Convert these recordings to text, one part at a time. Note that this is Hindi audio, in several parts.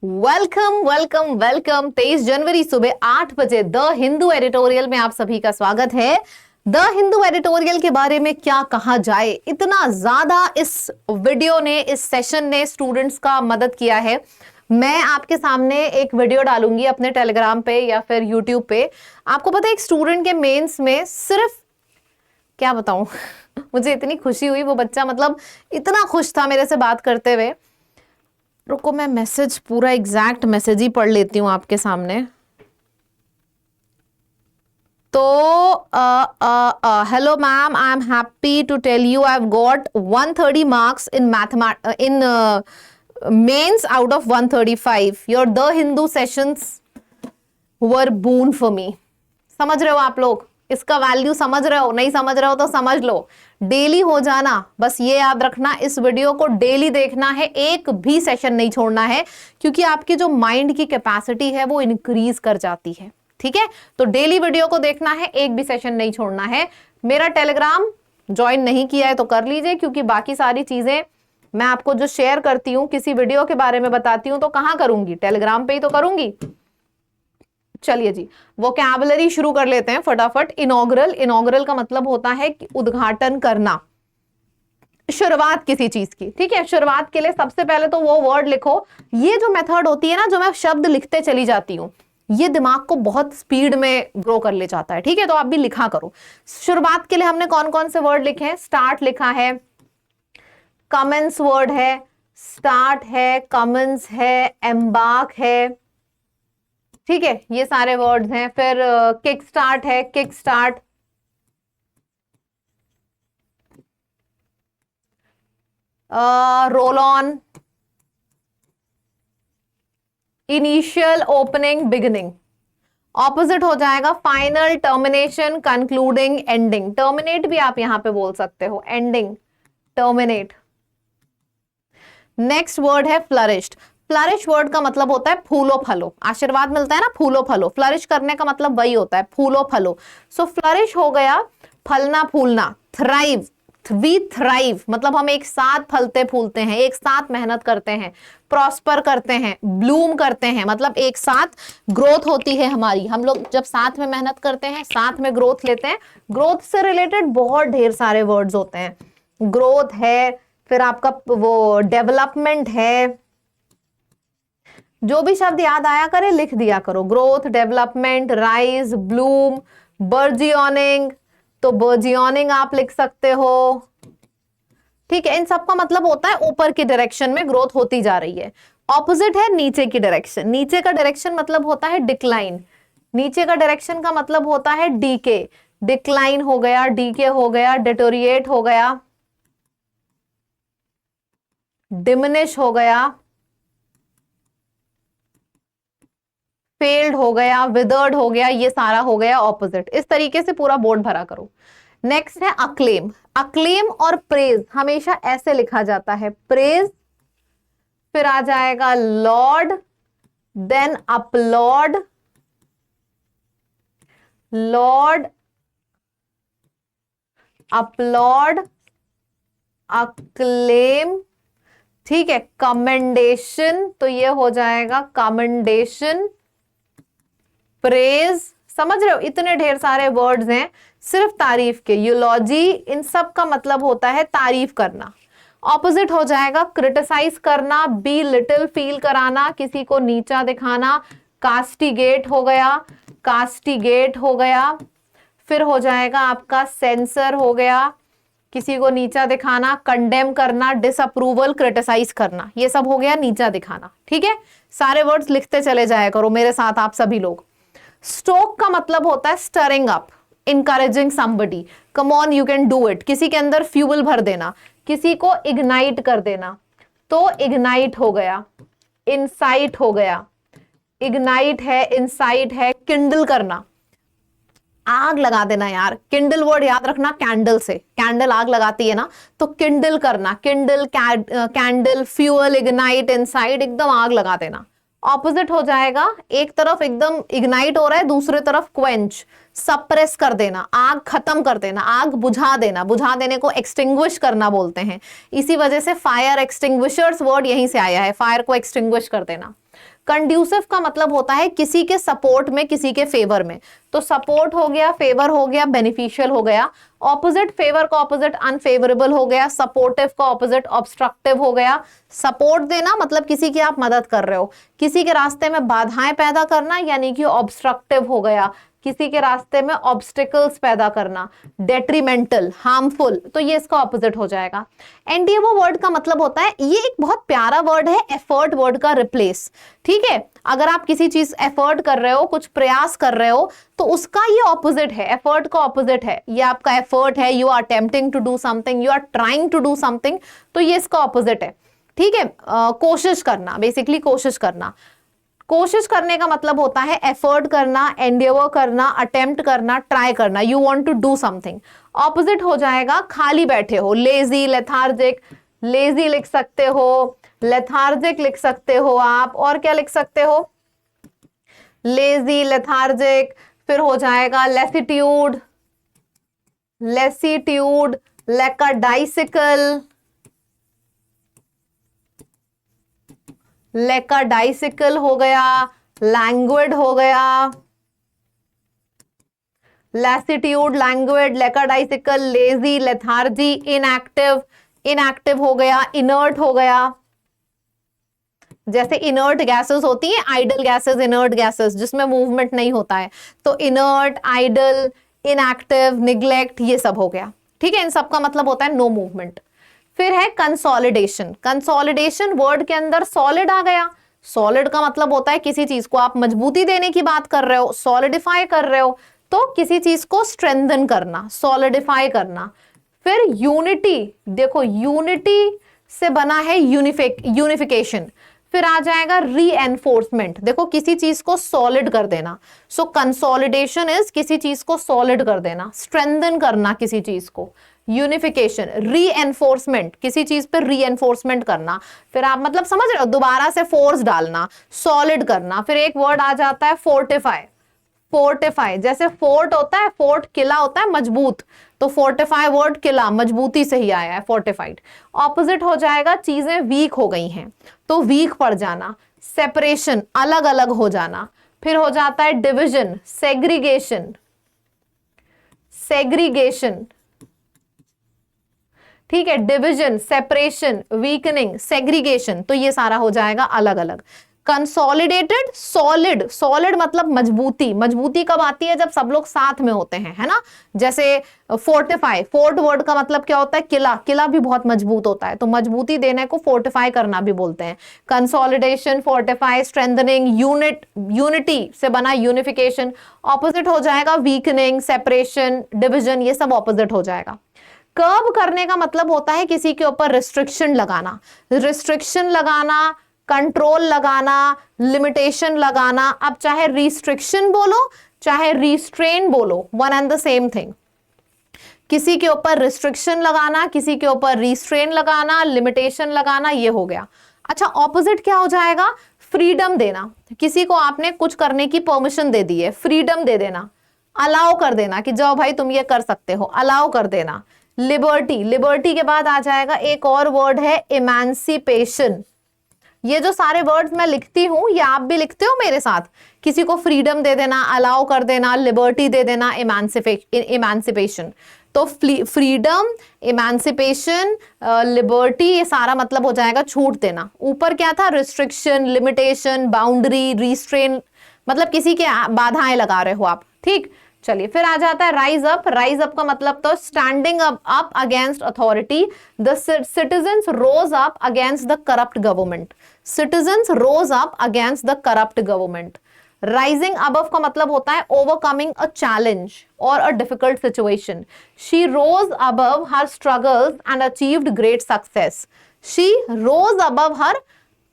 Welcome welcome welcome. 23 जनवरी सुबह 8 बजे द हिंदू एडिटोरियल में आप सभी का स्वागत है। द हिंदू एडिटोरियल के बारे में क्या कहा जाए, इतना ज्यादा इस वीडियो ने, इस सेशन ने स्टूडेंट्स का मदद किया है। मैं आपके सामने एक वीडियो डालूंगी अपने टेलीग्राम पे या फिर यूट्यूब पे। आपको पता है एक स्टूडेंट के मेंस में सिर्फ, क्या बताऊं मुझे इतनी खुशी हुई, वो बच्चा मतलब इतना खुश था मेरे से बात करते हुए। रुको मैं मैसेज, पूरा एग्जैक्ट मैसेज ही पढ़ लेती हूं आपके सामने। तो hello ma'am, I am happy to tell you I have got 130 marks in mathematics in mains out of 135। Your the Hindu sessions were boon for me. समझ रहे हो आप लोग इसका वैल्यू? समझ रहे हो? नहीं समझ रहे हो तो समझ लो। डेली हो जाना, बस ये याद रखना, इस वीडियो को डेली देखना है, एक भी सेशन नहीं छोड़ना है, क्योंकि आपकी जो माइंड की कैपेसिटी है वो इंक्रीज कर जाती है। ठीक है, तो डेली वीडियो को देखना है, एक भी सेशन नहीं छोड़ना है। मेरा टेलीग्राम ज्वाइन नहीं किया है तो कर लीजिए, क्योंकि बाकी सारी चीजें मैं आपको जो शेयर करती हूँ, किसी वीडियो के बारे में बताती हूँ तो कहाँ करूंगी? टेलीग्राम पे ही तो करूंगी। चलिए जी, वोकैबुलरी शुरू कर लेते हैं फटाफट। इनॉग्रल, इनॉग्रल का मतलब होता है कि उद्घाटन करना, शुरुआत किसी चीज की। ठीक है, शुरुआत के लिए सबसे पहले तो वो वर्ड लिखो। ये जो मेथड होती है ना, जो मैं शब्द लिखते चली जाती हूँ, ये दिमाग को बहुत स्पीड में ग्रो कर ले जाता है। ठीक है, तो आप भी लिखा करो। शुरुआत के लिए हमने कौन कौन से वर्ड लिखे हैं? स्टार्ट लिखा है, कमेंस वर्ड है, स्टार्ट है, कमेंस है, एम्बार्क है। ठीक है, ये सारे वर्ड्स हैं। फिर किक स्टार्ट है, kick start, roll on, initial, opening, beginning. Opposite हो जाएगा final, termination, concluding, ending. Terminate भी आप यहां पे बोल सकते हो, एंडिंग, टर्मिनेट। नेक्स्ट वर्ड है फ्लरिश्ड। फ्लरिश वर्ड का मतलब होता है फूलो फलो, आशीर्वाद मिलता है ना, फूलो फलो। फ्लरिश करने का मतलब वही होता है, फूलो फलो। सो फ्लरिश हो गया फलना फूलना। थ्राइव, वी थ्राइव मतलब हम एक साथ फलते फूलते हैं, एक साथ मेहनत करते हैं, प्रॉस्पर करते हैं, ब्लूम करते हैं, मतलब एक साथ ग्रोथ होती है हमारी। हम लोग जब साथ में मेहनत करते हैं, साथ में ग्रोथ लेते हैं। ग्रोथ से रिलेटेड बहुत ढेर सारे वर्ड्स होते हैं। ग्रोथ है, फिर आपका वो डेवलपमेंट है। जो भी शब्द याद आया करे लिख दिया करो। ग्रोथ, डेवलपमेंट, राइज, ब्लूम, बर्जियोनिंग, तो बर्जियोनिंग आप लिख सकते हो। ठीक है, इन सब का मतलब होता है ऊपर की डायरेक्शन में ग्रोथ होती जा रही है। ऑपोजिट है नीचे की डायरेक्शन। नीचे का डायरेक्शन मतलब होता है डिक्लाइन। नीचे का डायरेक्शन का मतलब होता है डीके। डिक्लाइन हो गया, डीके हो गया, डिटोरिएट हो गया, डिमिनिश हो गया, फेल्ड हो गया, विदर्ड हो गया, ये सारा हो गया ऑपोजिट। इस तरीके से पूरा बोर्ड भरा करो। नेक्स्ट है अक्लेम। अक्लेम और प्रेज हमेशा ऐसे लिखा जाता है, प्रेज, फिर आ जाएगा laud, then applaud, laud, applaud, acclaim. ठीक है, कमेंडेशन, तो ये हो जाएगा कमेंडेशन, प्रेज। समझ रहे हो, इतने ढेर सारे वर्ड्स हैं सिर्फ तारीफ के। यूलॉजी, इन सब का मतलब होता है तारीफ करना। ऑपोजिट हो जाएगा क्रिटिसाइज करना, बी लिटिल, फील कराना, किसी को नीचा दिखाना। कास्टिगेट हो गया, कास्टिगेट हो गया। फिर हो जाएगा आपका सेंसर हो गया, किसी को नीचा दिखाना, कंडेम करना, डिसअप्रूवल, क्रिटिसाइज करना, ये सब हो गया नीचा दिखाना। ठीक है, सारे वर्ड्स लिखते चले जाया करो मेरे साथ आप सभी लोग। स्टोक का मतलब होता है stirring up, encouraging somebody, come on you can do it, किसी के अंदर फ्यूल भर देना, किसी को इग्नाइट कर देना। तो इग्नाइट हो गया, इंसाइट हो गया, इग्नाइट है, इंसाइट है, किंडल करना, आग लगा देना यार। किंडल वर्ड याद रखना, कैंडल से, कैंडल आग लगाती है ना, तो किंडल करना, Kindle, candle, fuel, ignite, insight, एकदम आग लगा देना। ऑपोजिट हो जाएगा, एक तरफ एकदम इग्नाइट हो रहा है, दूसरे तरफ क्वेंच, सप्रेस कर देना, आग खत्म कर देना, आग बुझा देना, बुझा देने को एक्सटिंग्विश करना बोलते हैं। इसी वजह से फायर एक्सटिंग्विशर्स वर्ड यहीं से आया है, फायर को एक्सटिंग्विश कर देना। कंड्यूसिव का मतलब होता है किसी के सपोर्ट में, किसी के फेवर में। तो सपोर्ट हो गया, फेवर हो गया, बेनिफिशियल हो गया। ऑपोजिट, फेवर का ऑपोजिट अनफेवरेबल हो गया, सपोर्टिव का ऑपोजिट ऑब्स्ट्रक्टिव हो गया। सपोर्ट देना मतलब किसी की आप मदद कर रहे हो, किसी के रास्ते में बाधाएं पैदा करना यानी कि ऑब्स्ट्रक्टिव हो गया, किसी के रास्ते में ऑब्स्टिकल्स पैदा करना, डेट्रीमेंटल, हार्मफुल, तो ये इसका ऑपोजिट हो जाएगा। एंडिएवो वर्ड का मतलब होता है, ये एक बहुत प्यारा वर्ड है, एफर्ट वर्ड का रिप्लेस। ठीक है, अगर आप किसी चीज एफर्ट कर रहे हो, कुछ प्रयास कर रहे हो, तो उसका ये ऑपोजिट है, एफर्ट का ऑपोजिट है। ये आपका एफर्ट है, you are attempting to do something, you are trying to do something, तो ये इसका ऑपोजिट है। ठीक है, कोशिश करना, बेसिकली कोशिश करना। कोशिश करने का मतलब होता है एफर्ट करना, एंडेवर करना, अटेम्प्ट करना, ट्राई करना, you want to do something. Opposite हो जाएगा खाली बैठे हो, लेजी, लेथार्जिक। लेजी लिख सकते हो, लेथार्जिक लिख सकते हो आप, और क्या लिख सकते हो, लेजी, लेथार्जिक। फिर हो जाएगा लेसिट्यूड, लेसिट्यूड, लेकाडाइसिकल, लेकाडाइसिकल हो गया, लैंग्विड हो गया, लैसिट्यूड, लैंग्विड, लेकाडाइसिकल, लेजी, लेथार्जी, इनएक्टिव, इनएक्टिव हो गया, इनर्ट हो गया। जैसे इनर्ट गैसेस होती है, आइडल गैसेस, इनर्ट गैसेस, जिसमें मूवमेंट नहीं होता है, तो इनर्ट, आइडल, इनएक्टिव, निग्लेक्ट, ये सब हो गया। ठीक है, इन सब का मतलब होता है नो मूवमेंट। फिर है कंसोलिडेशन। कंसोलिडेशन वर्ड के अंदर सॉलिड आ गया। सॉलिड का मतलब होता है किसी चीज को आप मजबूती देने की बात कर रहे हो, सॉलिडिफाई कर रहे हो, तो किसी चीज को स्ट्रेंथन करना, सॉलिडिफाई करना। फिर यूनिटी, देखो यूनिटी से बना है यूनिफिकेशन। फिर आ जाएगा रीएनफोर्समेंट, देखो किसी चीज को सॉलिड कर देना। सो कंसोलिडेशन इज किसी चीज को सॉलिड कर देना, स्ट्रेंथन करना किसी चीज को। यूनिफिकेशन, रीएनफोर्समेंट, किसी चीज पे रीएनफोर्समेंट करना। फिर आप मतलब समझ रहे हो, दोबारा से फोर्स डालना, सॉलिड करना। फिर एक वर्ड आ जाता है फोर्टिफाई। फोर्टिफाई, जैसे फोर्ट होता है, फोर्ट किला होता है मजबूत, तो फोर्टिफाई वर्ड किला, मजबूती से ही आया है, फोर्टिफाइड। ऑपोजिट हो जाएगा चीजें वीक हो गई हैं, तो वीक पड़ जाना। सेपरेशन, अलग अलग हो जाना। फिर हो जाता है डिविजन, सेग्रीगेशन, सेग्रीगेशन। ठीक है, डिविजन, सेपरेशन, वीकनिंग, सेग्रीगेशन, तो ये सारा हो जाएगा अलग अलग। कंसोलिडेटेड, सॉलिड, सॉलिड मतलब मजबूती। मजबूती कब आती है, जब सब लोग साथ में होते हैं, है ना। जैसे फोर्टिफाई, फोर्ट वर्ड का मतलब क्या होता है, किला, किला भी बहुत मजबूत होता है, तो मजबूती देने को फोर्टिफाई करना भी बोलते हैं। Consolidation, fortify, strengthening, unit, unity से बना यूनिफिकेशन। ऑपोजिट हो जाएगा वीकनिंग, सेपरेशन, डिविजन, ये सब ऑपोजिट हो जाएगा। कर्ब करने का मतलब होता है किसी के ऊपर रिस्ट्रिक्शन लगाना, रिस्ट्रिक्शन लगाना, कंट्रोल लगाना, लिमिटेशन लगाना। अब चाहे रिस्ट्रिक्शन बोलो चाहे रिस्ट्रेन बोलो, one and the same thing. किसी के ऊपर रिस्ट्रिक्शन लगाना, किसी के ऊपर रिस्ट्रेन लगाना, लिमिटेशन लगाना, ये हो गया। अच्छा, ऑपोजिट क्या हो जाएगा, फ्रीडम देना। किसी को आपने कुछ करने की परमिशन दे दी है, फ्रीडम दे देना, अलाउ कर देना कि जाओ भाई तुम ये कर सकते हो, अलाउ कर देना। लिबर्टी, लिबर्टी के बाद आ जाएगा एक और वर्ड है इमेंसिपेशन। ये जो सारे वर्ड्स मैं लिखती हूं, ये आप भी लिखते हो मेरे साथ। किसी को फ्रीडम दे देना, अलाउ कर देना, लिबर्टी दे देना, इमेंसिपेशन। तो फ्रीडम, इमेंसिपेशन, लिबर्टी, ये सारा मतलब हो जाएगा छूट देना। ऊपर क्या था, रिस्ट्रिक्शन, लिमिटेशन, बाउंड्री, रिस्ट्रेन, मतलब किसी के बाधाएं लगा रहे हो आप। ठीक, चलिए फिर आ जाता है राइज अप। राइज अप का मतलब तो standing up against authority. The citizens rose up against the corrupt government. Citizens rose up against the corrupt government. Rising above का मतलब होता है ओवरकमिंग अ चैलेंज और a difficult situation. She rose above her struggles and achieved great success. She rose above her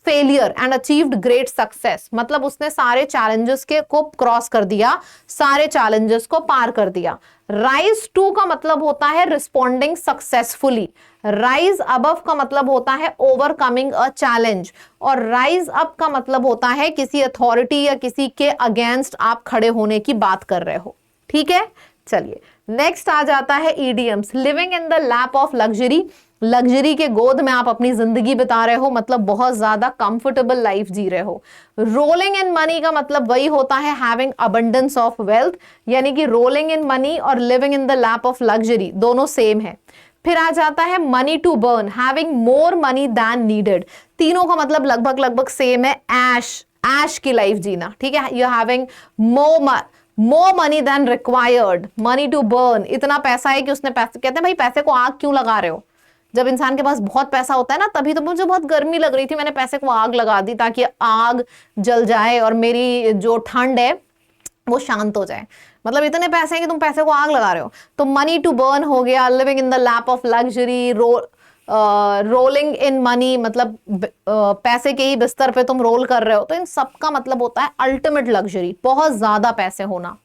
failure and achieved great success, मतलब उसने सारे चैलेंजेस के को क्रॉस कर दिया, सारे चैलेंजेस को पार कर दिया। राइज टू का मतलब होता है रिस्पॉन्डिंग सक्सेसफुली। राइज अबव का मतलब होता है ओवरकमिंग अ चैलेंज, और राइज अप का मतलब होता है किसी अथॉरिटी या किसी के अगेंस्ट आप खड़े होने की बात कर रहे हो। ठीक है, चलिए नेक्स्ट आ जाता है idioms. Living in the lap of luxury, luxury के गोद में आप अपनी जिंदगी बिता रहे हो, मतलब बहुत ज्यादा कंफर्टेबल लाइफ जी रहे हो। रोलिंग इन मनी का मतलब वही होता है हैविंग अबंडेंस ऑफ वेल्थ, यानी कि रोलिंग इन मनी और living in the lap of luxury दोनों सेम है। फिर आ जाता है money to burn, having more money than needed, तीनों का मतलब लगभग लगभग सेम है, ऐश, ऐश की लाइफ जीना, ठीक है। You having more money than required, money to burn, इतना पैसा है कि उसने पैसे, कहते हैं भाई पैसे को आग क्यों लगा रहे हो, जब इंसान के पास बहुत पैसा होता है ना, तभी तो मुझे बहुत गर्मी लग रही थी, मैंने पैसे को आग लगा दी ताकि आग जल जाए और मेरी जो ठंड है वो शांत हो जाए, मतलब इतने पैसे हैं कि तुम पैसे को आग लगा रहे हो। तो मनी टू बर्न हो गया, living in the lap of luxury, rolling in money मतलब पैसे के ही बिस्तर पे तुम रोल कर रहे हो, तो इन सब का मतलब होता है अल्टीमेट लग्जरी, बहुत ज्यादा पैसे होना,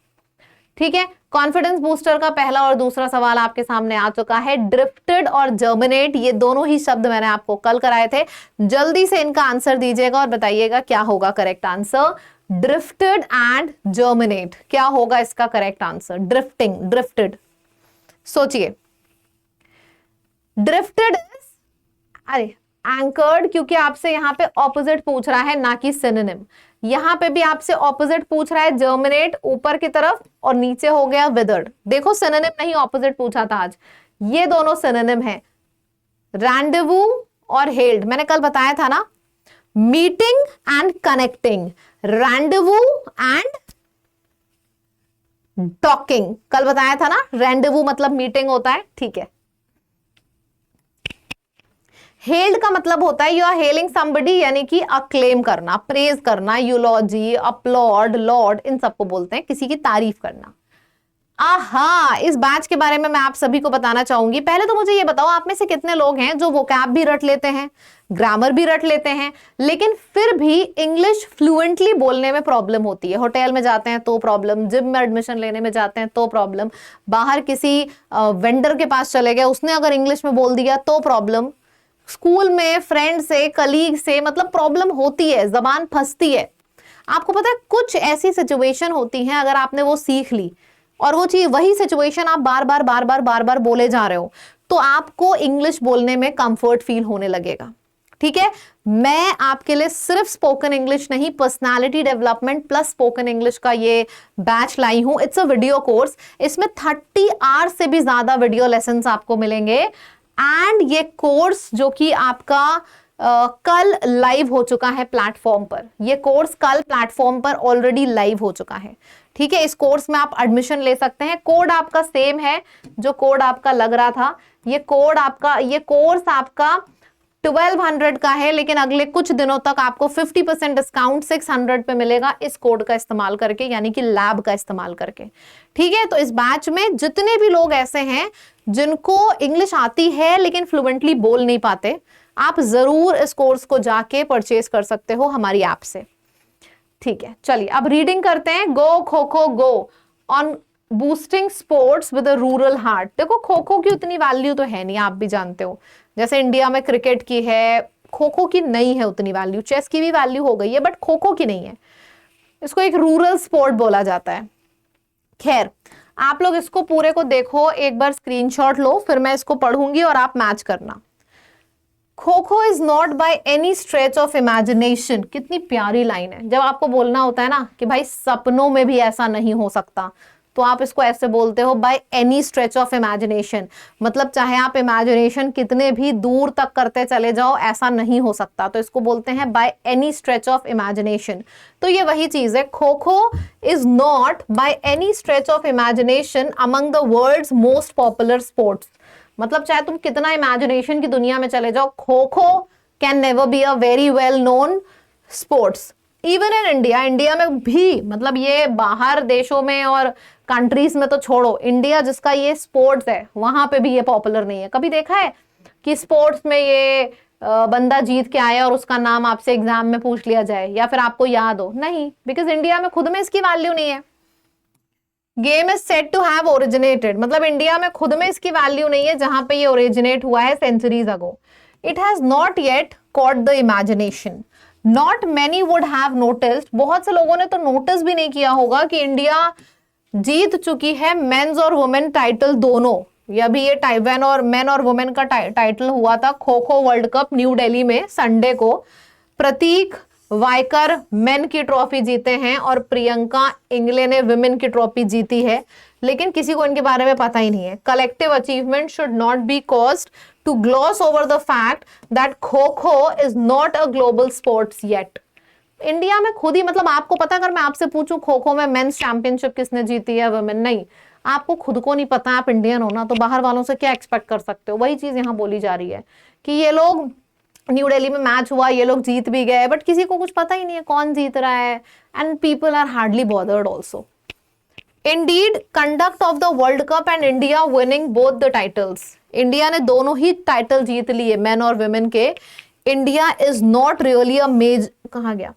ठीक है। कॉन्फिडेंस बूस्टर का पहला और दूसरा सवाल आपके सामने आ चुका है। ड्रिफ्टेड और जर्मिनेट, ये दोनों ही शब्द मैंने आपको कल कराए थे, जल्दी से इनका आंसर दीजिएगा और बताइएगा क्या होगा correct answer. Drifted and germinate, क्या होगा इसका करेक्ट आंसर। ड्रिफ्टिंग, ड्रिफ्टेड, सोचिए। ड्रिफ्टेड अरे एंकर्ड, क्योंकि आपसे यहां पे ऑपोजिट पूछ रहा है ना कि सिनोनिम, यहां पे भी आपसे ऑपोजिट पूछ रहा है। जर्मिनेट ऊपर की तरफ और नीचे हो गया विदर्ड, देखो सिनोनिम नहीं ऑपोजिट पूछा था आज, ये दोनों सिनोनिम है। रैंडेवू और हेल्ड, मैंने कल बताया था ना, meeting and connecting, rendezvous and talking, कल बताया था ना, रैंडेवू मतलब मीटिंग होता है, ठीक है। हेल्ड का मतलब होता है यू आर हेलिंग समबडी, यानी कि अक्लेम करना, प्रेज करना, यूलॉजी, अपलॉड, लॉर्ड, इन सबको बोलते हैं किसी की तारीफ करना। आहा, इस बैच के बारे में मैं आप सभी को बताना चाहूंगी। पहले तो मुझे ये बताओ, आप में से कितने लोग हैं जो वोकैब भी रट लेते हैं, ग्रामर भी रट लेते हैं, लेकिन फिर भी इंग्लिश फ्लुएंटली बोलने में प्रॉब्लम होती है। होटल में जाते हैं तो प्रॉब्लम, जिम में एडमिशन लेने में जाते हैं तो प्रॉब्लम, बाहर किसी वेंडर के पास चले गए, उसने अगर इंग्लिश में बोल दिया तो प्रॉब्लम, स्कूल में फ्रेंड से, कलीग से, मतलब प्रॉब्लम होती है, जबान फंसती है। आपको पता है कुछ ऐसी सिचुएशन होती हैं, अगर आपने वो सीख ली और वो चीज, वही सिचुएशन आप बार बार बोले जा रहे हो, तो आपको इंग्लिश बोलने में कंफर्ट फील होने लगेगा, ठीक है। मैं आपके लिए सिर्फ स्पोकन इंग्लिश नहीं, personality development plus spoken English का ये बैच लाई हूं। इट्स अ वीडियो कोर्स, इसमें 30 आवर्स से भी ज्यादा वीडियो लेसन्स आपको मिलेंगे। एंड ये कोर्स जो कि आपका कल लाइव हो चुका है प्लेटफॉर्म पर, ये कोर्स कल प्लेटफॉर्म पर ऑलरेडी लाइव हो चुका है, ठीक है। इस कोर्स में आप एडमिशन ले सकते हैं, कोड आपका सेम है जो कोड आपका लग रहा था, ये कोड आपका, ये कोर्स आपका 1200 का है, लेकिन अगले कुछ दिनों तक आपको 50% डिस्काउंट 600 पे मिलेगा इस कोड का इस्तेमाल करके, यानी कि लैब का इस्तेमाल करके, ठीक है। तो इस बैच में जितने भी लोग ऐसे हैं जिनको इंग्लिश आती है लेकिन फ्लुएंटली बोल नहीं पाते, आप जरूर इस कोर्स को जाके परचेज कर सकते हो हमारी ऐप से, ठीक है। चलिए अब रीडिंग करते हैं। गो kho kho go on boosting sports with a rural heart. देखो खो खो की उतनी वैल्यू तो है नहीं, आप भी जानते हो, जैसे इंडिया में क्रिकेट की है, खो खो की नहीं है उतनी वैल्यू, चेस की भी वैल्यू हो गई है बट खो खो की नहीं है, इसको एक रूरल स्पोर्ट बोला जाता है। खैर आप लोग इसको पूरे को देखो, एक बार स्क्रीनशॉट लो, फिर मैं इसको पढ़ूंगी और आप मैच करना। खो Kho is not by any stretch of imagination, कितनी प्यारी लाइन है। जब आपको बोलना होता है ना कि भाई सपनों में भी ऐसा नहीं हो सकता, तो आप इसको ऐसे बोलते हो bye any stretch of imagination, मतलब चाहे आप इमेजिनेशन कितने भी दूर तक करते चले जाओ ऐसा नहीं हो सकता, तो इसको बोलते हैं by any stretch of imagination. तो ये वही चीज है, Kho Kho is not by any stretch of imagination among the world's most popular sports, मतलब चाहे तुम कितना इमेजिनेशन की दुनिया में चले जाओ, kho kho can never be a very well known sports even in India. India में भी, मतलब ये बाहर देशों में और कंट्रीज में तो छोड़ो, इंडिया जिसका ये स्पोर्ट्स है वहां पे भी ये पॉपुलर नहीं है। कभी देखा है कि स्पोर्ट्स में ये बंदा जीत के आया और उसका नाम आपसे एग्जाम में पूछ लिया जाए या फिर आपको याद हो? नहीं, बिकॉज इंडिया में खुद में इसकी वैल्यू नहीं है। Game is said to have originated, मतलब इंडिया में खुद में इसकी वैल्यू नहीं है जहां पे ये ओरिजिनेट हुआ है centuries ago. It has not yet caught the imagination, not many would have noticed, बहुत से लोगों ने तो नोटिस भी नहीं किया होगा कि इंडिया जीत चुकी है मेंस और वुमेन टाइटल दोनों। या भी ये मेन और वुमेन का टाइटल हुआ था kho kho world cup new Delhi में संडे को। प्रतीक वायकर मेन की ट्रॉफी जीते हैं और प्रियंका इंगले ने विमेन की ट्रॉफी जीती है, लेकिन किसी को इनके बारे में पता ही नहीं है। Collective achievement should not be caused to gloss over the fact that Kho Kho is not a global sports yet. India में खुद ही, मतलब आपको पता, अगर मैं आपसे पूछूं खो खो में मेंस चैंपियनशिप किसने जीती है, वुमेन, नहीं, आपको खुद को नहीं पता, आप इंडियन हो ना, तो बाहर वालों से क्या एक्सपेक्ट कर सकते हो। वही चीज यहाँ बोली जा रही है कि ये लोग, न्यू दिल्ली में मैच हुआ, ये लोग जीत भी गए, बट किसी को कुछ पता ही नहीं है कौन जीत रहा है, and people are hardly bothered also. Indeed conduct of the world cup and India winning both the titles. India ने दोनों ही टाइटल जीत लिए मेन और वुमेन के। India is not really a major, कहा गया,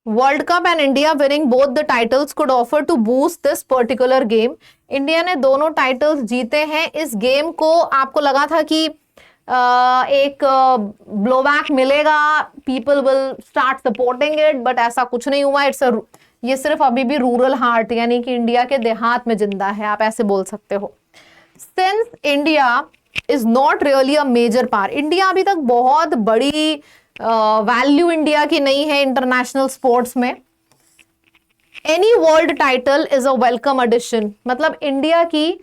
world cup and India winning both the titles could offer to boost this particular game. India ने दोनों टाइटल्स जीते हैं। इस गेम को आपको लगा था कि एक ब्लोबैक मिलेगा, people will start supporting it, but ऐसा कुछ नहीं हुआ। ये सिर्फ अभी भी रूरल हार्ट, यानी कि इंडिया के देहात में जिंदा है, आप ऐसे बोल सकते हो। Since India is not really a major power, India अभी तक बहुत बड़ी वैल्यू इंडिया की नहीं है इंटरनेशनल स्पोर्ट्स में। Any world title is a welcome addition, मतलब इंडिया की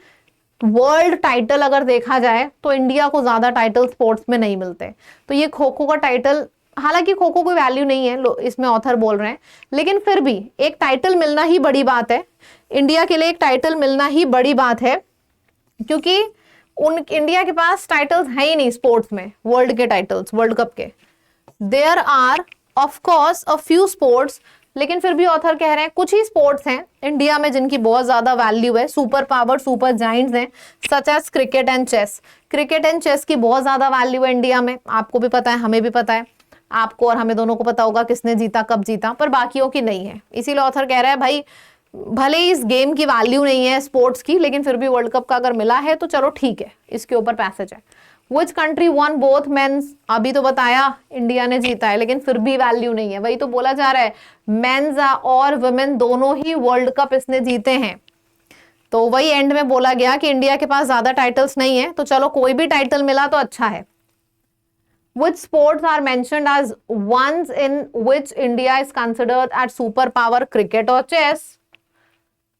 वर्ल्ड टाइटल अगर देखा जाए तो इंडिया को ज्यादा टाइटल स्पोर्ट्स में नहीं मिलते। तो ये खो खो का टाइटल, हालांकि खो खो कोई वैल्यू नहीं है, इसमें ऑथर बोल रहे हैं, लेकिन फिर भी एक टाइटल मिलना ही बड़ी बात है। इंडिया के लिए एक टाइटल मिलना ही बड़ी बात है, क्योंकि इंडिया के पास टाइटल्स है ही नहीं स्पोर्ट्स में, वर्ल्ड के टाइटल्स, वर्ल्ड कप के। There are of course a few sports, लेकिन फिर भी ऑथर कह रहे हैं कुछ ही स्पोर्ट्स हैं इंडिया में जिनकी बहुत ज्यादा वैल्यू है, सुपर पावर, सुपर जाइंट्स हैं, such as cricket and chess. Cricket and chess की बहुत ज्यादा वैल्यू है इंडिया में, आपको भी पता है, हमें भी पता है, आपको और हमें दोनों को पता होगा किसने जीता, कब जीता, पर बाकियों की नहीं है। इसीलिए ऑथर कह रहा है भाई भले ही इस गेम की वैल्यू नहीं है स्पोर्ट्स की, लेकिन फिर भी वर्ल्ड कप का अगर मिला है तो चलो ठीक है, इसके ऊपर पैसेज है। Which country won both men's? अभी तो बताया इंडिया ने जीता है, लेकिन फिर भी वैल्यू नहीं है। वही तो बोला जा रहा है, मेंस और वुमेन दोनों ही वर्ल्ड कप इसने जीते हैं। तो वही एंड में बोला गया कि इंडिया के पास ज्यादा टाइटल्स नहीं है, तो चलो कोई भी टाइटल मिला तो अच्छा है। Which sports are mentioned as ones in which India is considered as super power, cricket और chess?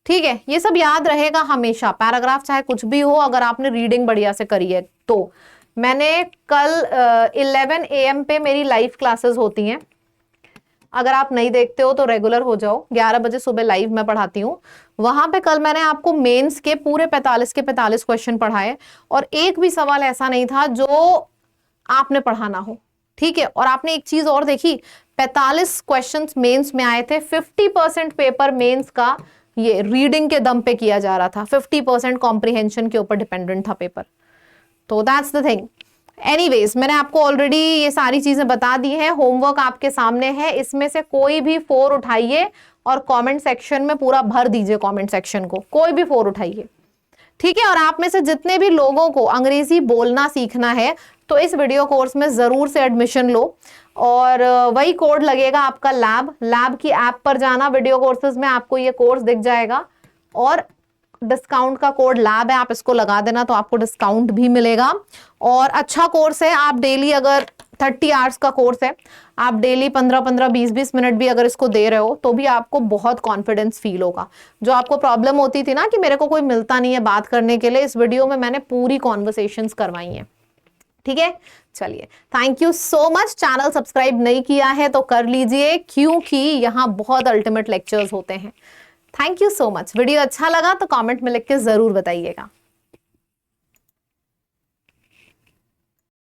ठीक है, ये सब याद रहेगा हमेशा, पैराग्राफ चाहे कुछ भी हो, अगर आपने रीडिंग बढ़िया से करी है तो। मैंने कल 11 AM पे मेरी लाइव क्लासेस होती हैं, अगर आप नहीं देखते हो तो रेगुलर हो जाओ। 11 बजे सुबह लाइव मैं पढ़ाती हूँ। वहां पे कल मैंने आपको मेंस के पूरे 45 के 45 क्वेश्चन पढ़ाए, और एक भी सवाल ऐसा नहीं था जो आपने पढ़ाना हो, ठीक है। और आपने एक चीज और देखी, 45 क्वेश्चंस मेंस में आए थे, 50% पेपर मेंस का ये रीडिंग के दम पे किया जा रहा था, 50% कॉम्प्रिहेंशन के ऊपर डिपेंडेंट था पेपर। तो दैट्स द थिंग। एनीवेज, मैंने आपको ऑलरेडी ये सारी चीजें बता दी हैं, होमवर्क आपके सामने है, इसमें से कोई भी 4 उठाइए और कमेंट सेक्शन में पूरा भर दीजिए, कमेंट सेक्शन को कोई भी 4 उठाइए, ठीक है। और आप में से जितने भी लोगों को अंग्रेजी बोलना सीखना है तो इस वीडियो कोर्स में जरूर से एडमिशन लो, और वही कोड लगेगा आपका लैब की ऐप पर जाना, वीडियो कोर्सेज में आपको ये कोर्स दिख जाएगा, और डिस्काउंट का कोड लैब है, आप इसको लगा देना तो आपको डिस्काउंट भी मिलेगा। और अच्छा कोर्स है, आप डेली अगर 30 आवर्स का कोर्स है, आप डेली 15-15, 20-20 मिनट भी अगर इसको दे रहे हो तो भी आपको बहुत कॉन्फिडेंस फील होगा। जो आपको प्रॉब्लम होती थी ना कि मेरे को कोई मिलता नहीं है बात करने के लिए, इस वीडियो में मैंने पूरी कॉन्वर्सेशंस करवाई हैं, ठीक है। चलिए, thank you so much. Channel subscribe नहीं किया है तो कर लीजिए, क्योंकि यहाँ बहुत अल्टीमेट लेक्चर्स होते हैं। Thank you so much. Video अच्छा लगा तो कमेंट में लिख के जरूर बताइएगा।